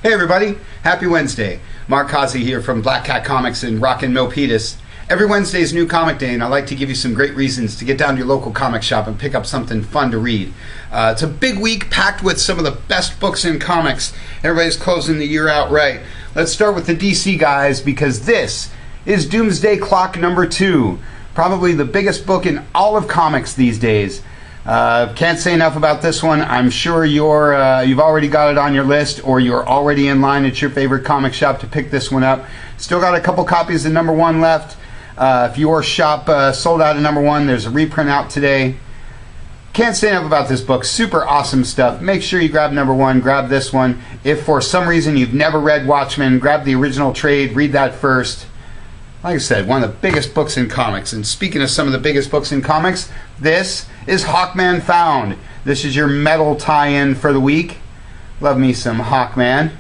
Hey everybody, happy Wednesday. Mark Causey here from Black Cat Comics in Rockin' Milpitas. Every Wednesday is New Comic Day, and I like to give you some great reasons to get down to your local comic shop and pick up something fun to read. It's a big week packed with some of the best books in comics. Everybody's closing the year out right. Let's start with the DC guys, because this is Doomsday Clock number 2. Probably the biggest book in all of comics these days. Can't say enough about this one. I'm sure you've already got it on your list, or you're already in line at your favorite comic shop to pick this one up. Still got a couple copies of number 1 left. If your shop sold out of number 1, there's a reprint out today. Can't say enough about this book. Super awesome stuff. Make sure you grab number 1. Grab this one. If for some reason you've never read Watchmen, grab the original trade. Read that first. Like I said, one of the biggest books in comics. And speaking of some of the biggest books in comics, this is Hawkman Found. This is your metal tie-in for the week. Love me some Hawkman.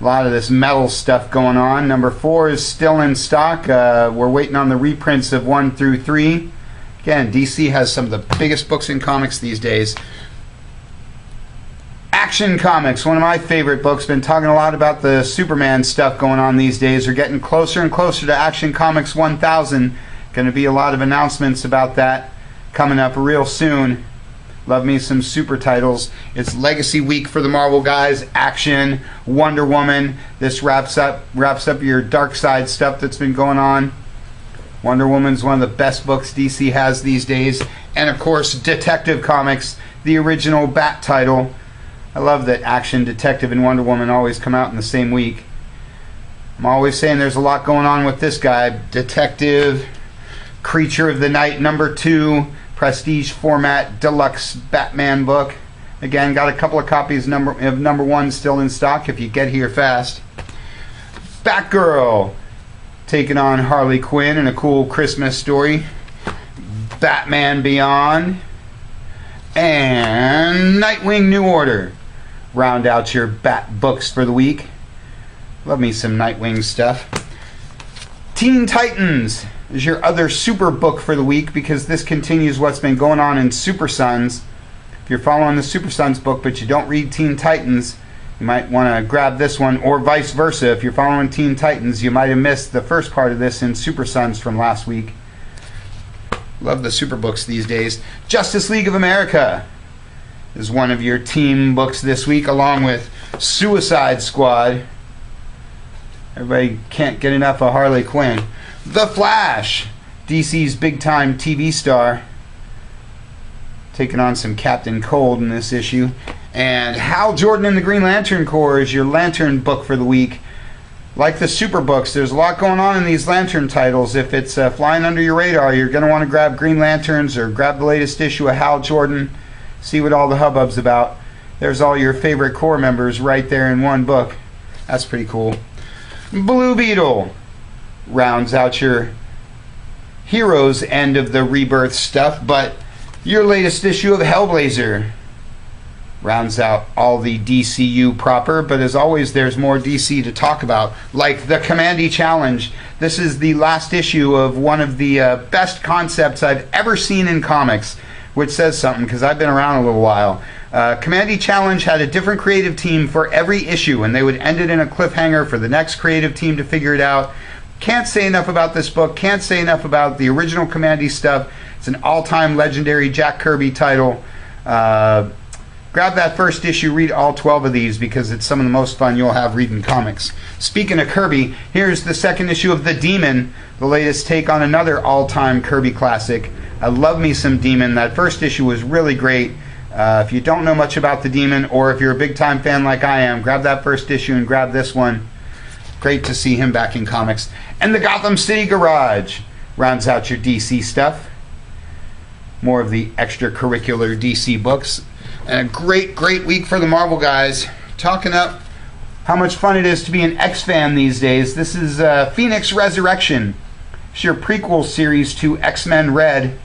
A lot of this metal stuff going on. Number 4 is still in stock. We're waiting on the reprints of 1 through 3. Again, DC has some of the biggest books in comics these days. Action Comics, one of my favorite books. Been talking a lot about the Superman stuff going on these days. We're getting closer and closer to Action Comics 1000. Going to be a lot of announcements about that coming up real soon. Love me some super titles. It's Legacy Week for the Marvel guys. Action, Wonder Woman. This wraps up your Dark Side stuff that's been going on. Wonder Woman's one of the best books DC has these days. And of course, Detective Comics, the original Bat title. I love that Action, Detective, and Wonder Woman always come out in the same week. I'm always saying there's a lot going on with this guy. Detective, Creature of the Night, number 2, prestige format, deluxe Batman book. Again, got a couple of copies of number 1 still in stock if you get here fast. Batgirl, taking on Harley Quinn in a cool Christmas story. Batman Beyond. And Nightwing New Order. Round out your Bat books for the week. Love me some Nightwing stuff. Teen Titans is your other super book for the week, because this continues what's been going on in Super Sons. If you're following the Super Sons book but you don't read Teen Titans, you might want to grab this one, or vice versa. If you're following Teen Titans, you might have missed the first part of this in Super Sons from last week. Love the super books these days. Justice League of America is one of your team books this week, along with Suicide Squad. Everybody can't get enough of Harley Quinn. The Flash, DC's big-time TV star, taking on some Captain Cold in this issue. And Hal Jordan and the Green Lantern Corps is your Lantern book for the week. Like the super books, there's a lot going on in these Lantern titles. If it's flying under your radar, you're going to want to grab Green Lanterns or grab the latest issue of Hal Jordan. See what all the hubbub's about. There's all your favorite Corps members right there in one book. That's pretty cool. Blue Beetle rounds out your Heroes end of the Rebirth stuff, but your latest issue of Hellblazer rounds out all the DCU proper. But as always, there's more DC to talk about, like the Kamandi Challenge. This is the last issue of one of the best concepts I've ever seen in comics, which says something because I've been around a little while. Kamandi Challenge had a different creative team for every issue, and they would end it in a cliffhanger for the next creative team to figure it out. Can't say enough about this book. Can't say enough about the original Kamandi stuff. It's an all-time legendary Jack Kirby title. Grab that first issue, read all 12 of these, because it's some of the most fun you'll have reading comics. Speaking of Kirby, here's the second issue of The Demon, the latest take on another all-time Kirby classic. I love me some Demon. That first issue was really great. If you don't know much about The Demon, or if you're a big-time fan like I am, grab that first issue and grab this one. Great to see him back in comics. And the Gotham City Garage rounds out your DC stuff. More of the extracurricular DC books. And a great week for the Marvel guys. Talking up how much fun it is to be an X-fan these days. This is Phoenix Resurrection. It's your prequel series to X-Men Red. You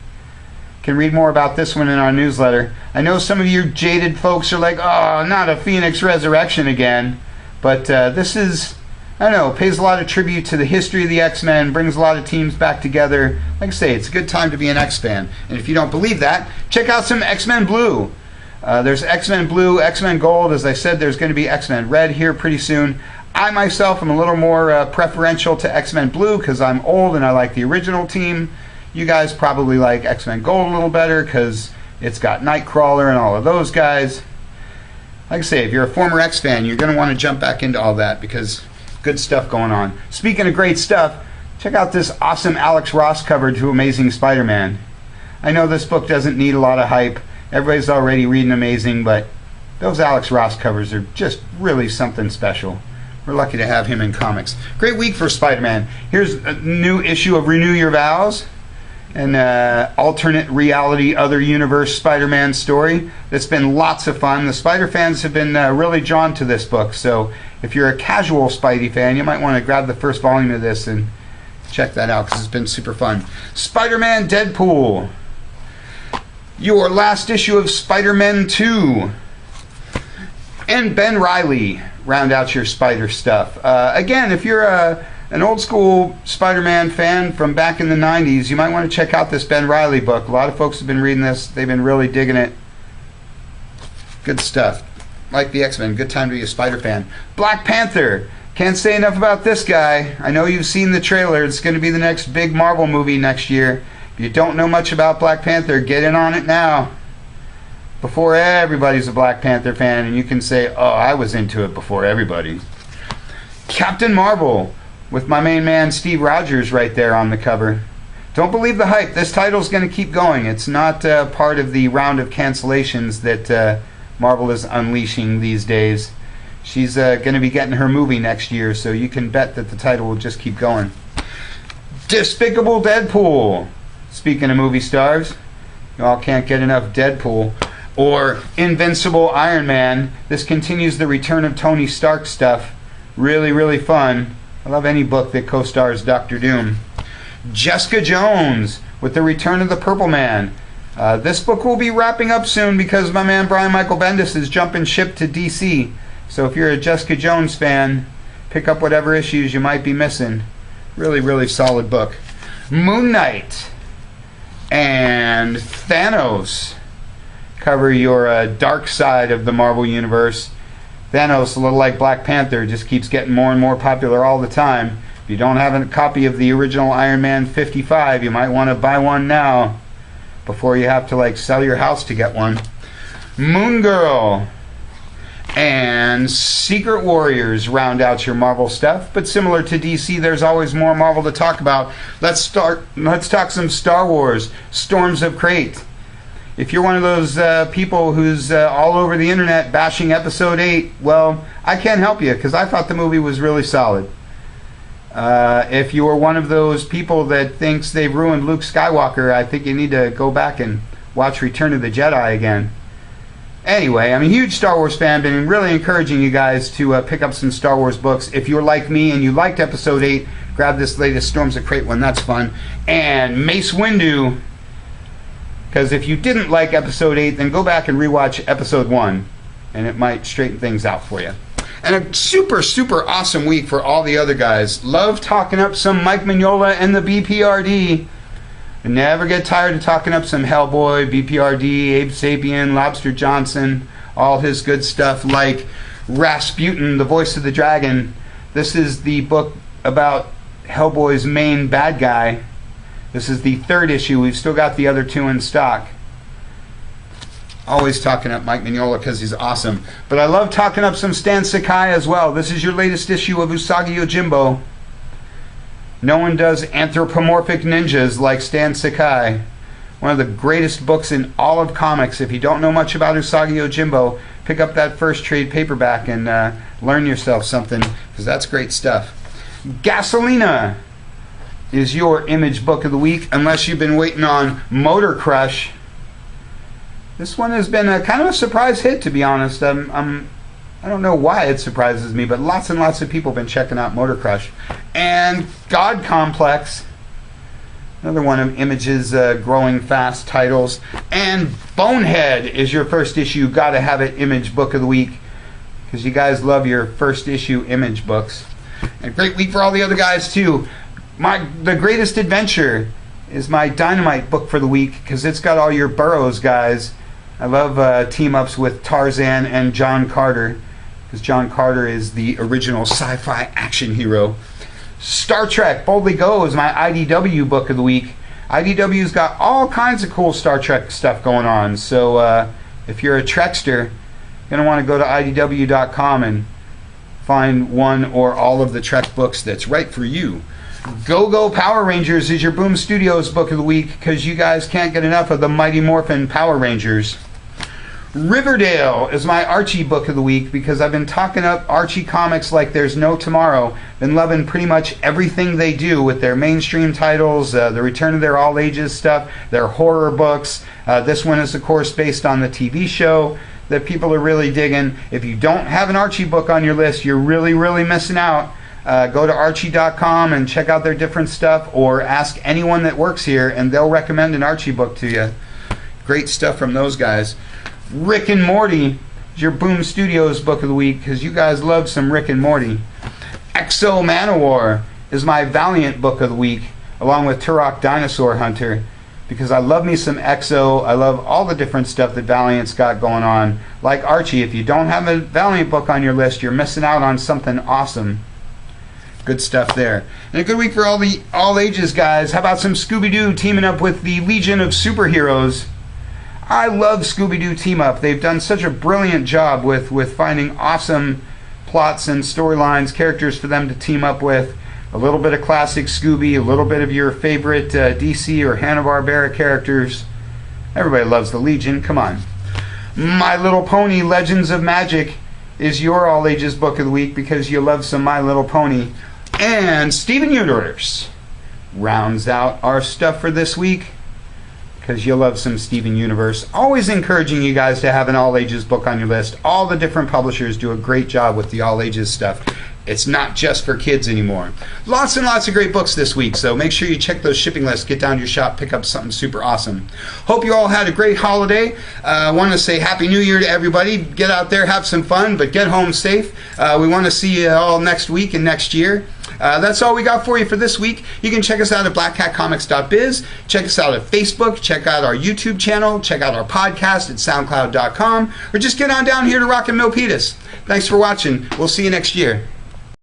can read more about this one in our newsletter. I know some of you jaded folks are like, oh, not a Phoenix Resurrection again. But this is, I don't know, pays a lot of tribute to the history of the X-Men, brings a lot of teams back together. Like I say, it's a good time to be an X-fan. And if you don't believe that, check out some X-Men Blue. There's X-Men Blue, X-Men Gold. As I said, there's going to be X-Men Red here pretty soon. I myself am a little more preferential to X-Men Blue because I'm old and I like the original team. You guys probably like X-Men Gold a little better because it's got Nightcrawler and all of those guys. Like I say, if you're a former X fan, you're going to want to jump back into all that because good stuff going on. Speaking of great stuff, check out this awesome Alex Ross cover to Amazing Spider-Man. I know this book doesn't need a lot of hype. Everybody's already reading Amazing, but those Alex Ross covers are just really something special. We're lucky to have him in comics. Great week for Spider-Man. Here's a new issue of Renew Your Vows, an alternate reality, other universe Spider-Man story that's been lots of fun. The Spider fans have been really drawn to this book, so if you're a casual Spidey fan, you might want to grab the first volume of this and check that out because it's been super fun. Spider-Man Deadpool. Your last issue of Spider-Man 2. And Ben Reilly round out your Spider stuff. Again, if you're an old school Spider-Man fan from back in the 90s, you might want to check out this Ben Reilly book. A lot of folks have been reading this. They've been really digging it. Good stuff. Like the X-Men, good time to be a Spider fan. Black Panther. Can't say enough about this guy. I know you've seen the trailer. It's going to be the next big Marvel movie next year. If you don't know much about Black Panther, get in on it now. Before everybody's a Black Panther fan, and you can say, oh, I was into it before everybody. Captain Marvel, with my main man Steve Rogers right there on the cover. Don't believe the hype. This title's going to keep going. It's not part of the round of cancellations that Marvel is unleashing these days. She's going to be getting her movie next year, so you can bet that the title will just keep going. Despicable Deadpool. Speaking of movie stars, you all can't get enough Deadpool. Or Invincible Iron Man. This continues the return of Tony Stark stuff. Really, really fun. I love any book that co-stars Doctor Doom. Jessica Jones with the return of the Purple Man. This book will be wrapping up soon because my man Brian Michael Bendis is jumping ship to DC. So if you're a Jessica Jones fan, pick up whatever issues you might be missing. Really, really solid book. Moon Knight and Thanos cover your dark side of the Marvel Universe. Thanos, a little like Black Panther, just keeps getting more and more popular all the time. If you don't have a copy of the original Iron Man 55, you might want to buy one now before you have to like sell your house to get one. Moon Girl and Secret Warriors round out your Marvel stuff, but similar to DC, there's always more Marvel to talk about. Let's talk some Star Wars, Storms of Krayt. If you're one of those people who's all over the internet bashing Episode 8, well, I can't help you because I thought the movie was really solid. If you are one of those people that thinks they've ruined Luke Skywalker, I think you need to go back and watch Return of the Jedi again. Anyway, I'm a huge Star Wars fan, been really encouraging you guys to pick up some Star Wars books. If you're like me and you liked Episode 8, grab this latest Storms of Krayt one, that's fun. And Mace Windu, because if you didn't like Episode 8, then go back and rewatch Episode 1, and it might straighten things out for you. And a super, super awesome week for all the other guys. Love talking up some Mike Mignola and the BPRD. And never get tired of talking up some Hellboy, BPRD, Abe Sapien, Lobster Johnson, all his good stuff like Rasputin, the Voice of the Dragon. This is the book about Hellboy's main bad guy. This is the third issue. We've still got the other two in stock. Always talking up Mike Mignola because he's awesome. But I love talking up some Stan Sakai as well. This is your latest issue of Usagi Yojimbo. No one does anthropomorphic ninjas like Stan Sakai. One of the greatest books in all of comics. If you don't know much about Usagi Yojimbo, pick up that first trade paperback and learn yourself something, because that's great stuff. Gasolina is your Image book of the week, unless you've been waiting on Motor Crush. This one has been a kind of a surprise hit, to be honest. I don't know why it surprises me, but lots and lots of people have been checking out Motor Crush. And God Complex, another one of Image's growing fast titles. And Bonehead is your first issue, gotta have it Image book of the week, because you guys love your first issue Image books. And a great week for all the other guys too. The Greatest Adventure is my Dynamite book for the week, because it's got all your Burroughs guys I love team-ups with Tarzan and John Carter, because John Carter is the original sci-fi action hero. Star Trek Boldly Go is my IDW book of the week. IDW's got all kinds of cool Star Trek stuff going on, so if you're a Trekster, you're going to want to go to IDW.com and find one or all of the Trek books that's right for you. Go Power Rangers is your Boom Studios book of the week, because you guys can't get enough of the Mighty Morphin Power Rangers. Riverdale is my Archie book of the week, because I've been talking up Archie comics like there's no tomorrow. Been loving pretty much everything they do with their mainstream titles, the return of their all ages stuff, their horror books. This one is of course based on the TV show that people are really digging. If you don't have an Archie book on your list, you're really missing out. Go to Archie.com and check out their different stuff, or ask anyone that works here and they'll recommend an Archie book to you. Great stuff from those guys. Rick and Morty is your Boom Studios book of the week, because you guys love some Rick and Morty. Exo Manowar is my Valiant book of the week, along with Turok Dinosaur Hunter, because I love me some Exo. I love all the different stuff that Valiant's got going on. Like Archie, if you don't have a Valiant book on your list, you're missing out on something awesome. Good stuff there. And a good week for all the all ages guys. How about some Scooby-Doo teaming up with the Legion of Superheroes? I love Scooby-Doo Team Up. They've done such a brilliant job with finding awesome plots and storylines, characters for them to team up with. A little bit of classic Scooby, a little bit of your favorite DC or Hanna-Barbera characters. Everybody loves the Legion, come on. My Little Pony Legends of Magic is your all ages book of the week, because you love some My Little Pony. And Steven Universe rounds out our stuff for this week, because you'll love some Steven Universe. Always encouraging you guys to have an all ages book on your list. All the different publishers do a great job with the all ages stuff. It's not just for kids anymore. Lots and lots of great books this week, so make sure you check those shipping lists. Get down to your shop, pick up something super awesome. Hope you all had a great holiday. I want to say Happy New Year to everybody. Get out there, have some fun, but get home safe. We want to see you all next week and next year. That's all we got for you for this week. You can check us out at blackhatcomics.biz. Check us out at Facebook. Check out our YouTube channel. Check out our podcast at soundcloud.com. Or just get on down here to Rock and Milpitas. Thanks for watching. We'll see you next year.